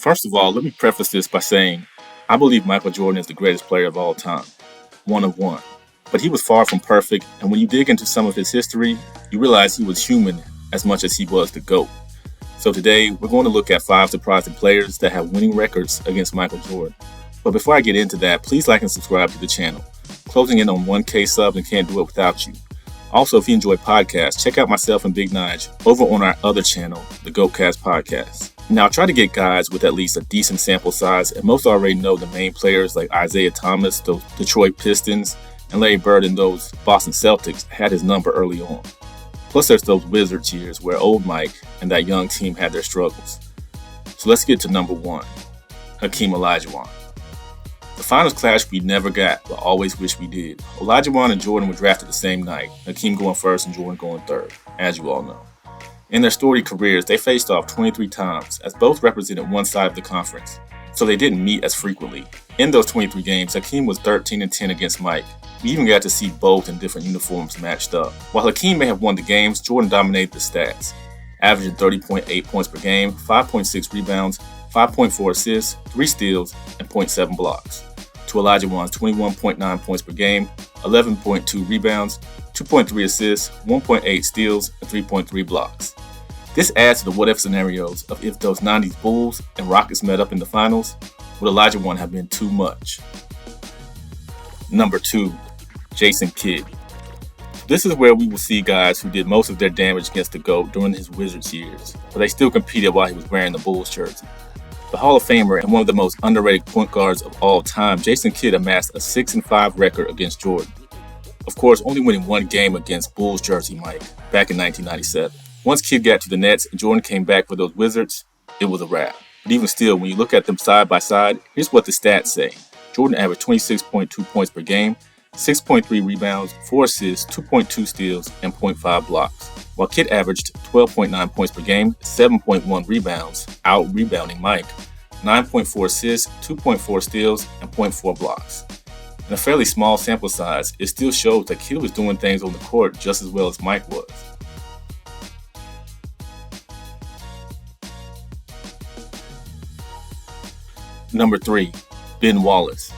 First of all, let me preface this by saying I believe Michael Jordan is the greatest player of all time, one of one. But he was far from perfect, and when you dig into some of his history, you realize he was human as much as he was the GOAT. So today, we're going to look at 5 surprising players that have winning records against Michael Jordan. But before I get into that, please like and subscribe to the channel. Closing in on 1K subs and can't do it without you. Also, if you enjoy podcasts, check out myself and Big Nige over on our other channel, the GOATcast podcast. Now, I try to get guys with at least a decent sample size, and most already know the main players like Isaiah Thomas, those Detroit Pistons, and Larry Bird and those Boston Celtics had his number early on. Plus, there's those Wizards years where old Mike and that young team had their struggles. So let's get to number 1, Hakeem Olajuwon. The finals clash we never got, but always wish we did. Olajuwon and Jordan were drafted the same night, Hakeem going first and Jordan going third, as you all know. In their storied careers, they faced off 23 times, as both represented one side of the conference, so they didn't meet as frequently. In those 23 games, Hakeem was 13-10 against Mike. We even got to see both in different uniforms matched up. While Hakeem may have won the games, Jordan dominated the stats, averaging 30.8 points per game, 5.6 rebounds, 5.4 assists, 3 steals, and 0.7 blocks, to Olajuwon's 21.9 points per game, 11.2 rebounds, 2.3 assists, 1.8 steals, and 3.3 blocks. This adds to the what-if scenarios of if those 90s Bulls and Rockets met up in the finals, would Olajuwon have been too much? Number 2, Jason Kidd. This is where we will see guys who did most of their damage against the GOAT during his Wizards years, but they still competed while he was wearing the Bulls jersey. The Hall of Famer and one of the most underrated point guards of all time, Jason Kidd amassed a 6-5 record against Jordan. Of course, only winning one game against Bulls jersey Mike back in 1997. Once Kidd got to the Nets and Jordan came back for those Wizards, it was a wrap. But even still, when you look at them side by side, here's what the stats say. Jordan averaged 26.2 points per game, 6.3 rebounds, 4 assists, 2.2 steals, and 0.5 blocks, while Kidd averaged 12.9 points per game, 7.1 rebounds, out-rebounding Mike, 9.4 assists, 2.4 steals, and 0.4 blocks. In a fairly small sample size, it still shows that Kidd was doing things on the court just as well as Mike was. Number 3, Ben Wallace.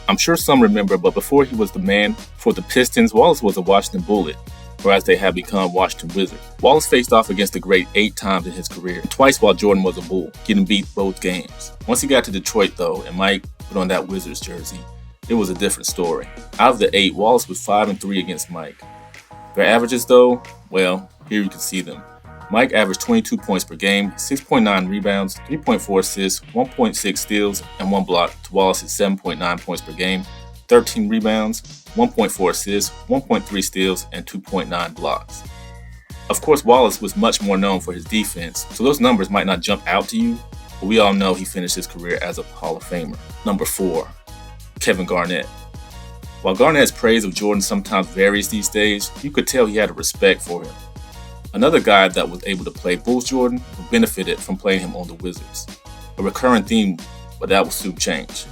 I'm sure some remember, but before he was the man for the Pistons, Wallace was a Washington Bullet, or as they have become, Washington Wizard. Wallace faced off against the great 8 times in his career, twice while Jordan was a Bull, getting beat both games. Once he got to Detroit though, and Mike put on that Wizards jersey, it was a different story. Out of the 8, Wallace was 5-3 against Mike. Their averages though, well, here you can see them. Mike averaged 22 points per game, 6.9 rebounds, 3.4 assists, 1.6 steals, and 1 block to Wallace's 7.9 points per game, 13 rebounds, 1.4 assists, 1.3 steals, and 2.9 blocks. Of course, Wallace was much more known for his defense, so those numbers might not jump out to you, but we all know he finished his career as a Hall of Famer. Number 4, Kevin Garnett. While Garnett's praise of Jordan sometimes varies these days, you could tell he had a respect for him. Another guy that was able to play Bulls Jordan who benefited from playing him on the Wizards. A recurring theme, but that will soon change.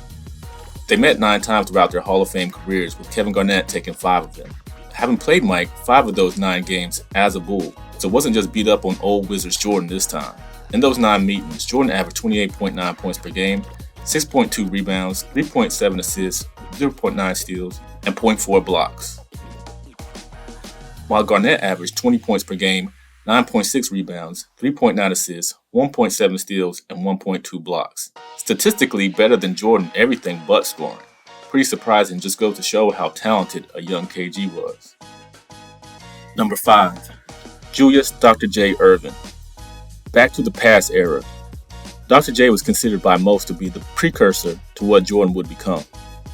They met 9 times throughout their Hall of Fame careers, with Kevin Garnett taking 5 of them. Having played Mike 5 of those 9 games as a Bull, so it wasn't just beat up on old Wizards Jordan this time. In those 9 meetings, Jordan averaged 28.9 points per game, 6.2 rebounds, 3.7 assists, 0.9 steals, and 0.4 blocks, while Garnett averaged 20 points per game, 9.6 rebounds, 3.9 assists, 1.7 steals, and 1.2 blocks. Statistically better than Jordan everything but scoring. Pretty surprising, just goes to show how talented a young KG was. Number 5, Julius Dr. J. Erving. Back to the pass era. Dr. J was considered by most to be the precursor to what Jordan would become.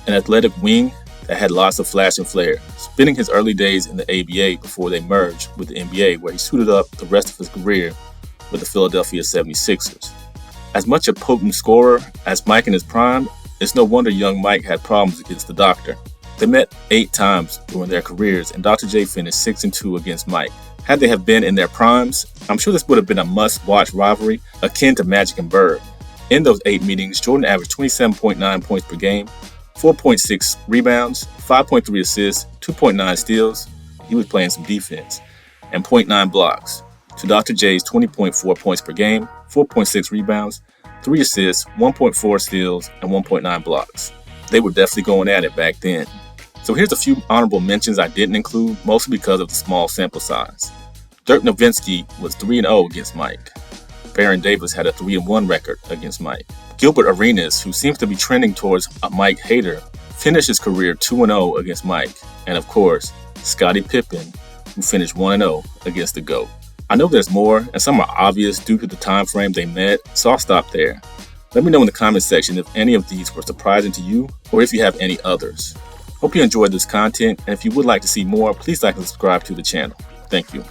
An athletic wing that had lots of flash and flair, spending his early days in the ABA before they merged with the NBA, where he suited up the rest of his career with the Philadelphia 76ers. As much a potent scorer as Mike in his prime, it's no wonder young Mike had problems against the Doctor. They met 8 times during their careers, and Dr. J finished 6-2 against Mike. Had they have been in their primes, I'm sure this would have been a must-watch rivalry akin to Magic and Bird. In those 8 meetings, Jordan averaged 27.9 points per game, 4.6 rebounds, 5.3 assists, 2.9 steals, he was playing some defense, and 0.9 blocks, to Dr. J's 20.4 points per game, 4.6 rebounds, 3 assists, 1.4 steals, and 1.9 blocks. They were definitely going at it back then. So here's a few honorable mentions I didn't include, mostly because of the small sample size. Dirk Nowitzki was 3-0 against Mike. Baron Davis had a 3-1 record against Mike. Gilbert Arenas, who seems to be trending towards a Mike hater, finished his career 2-0 against Mike. And of course, Scottie Pippen, who finished 1-0 against the GOAT. I know there's more, and some are obvious due to the time frame they met, so I'll stop there. Let me know in the comments section if any of these were surprising to you, or if you have any others. Hope you enjoyed this content, and if you would like to see more, please like and subscribe to the channel. Thank you.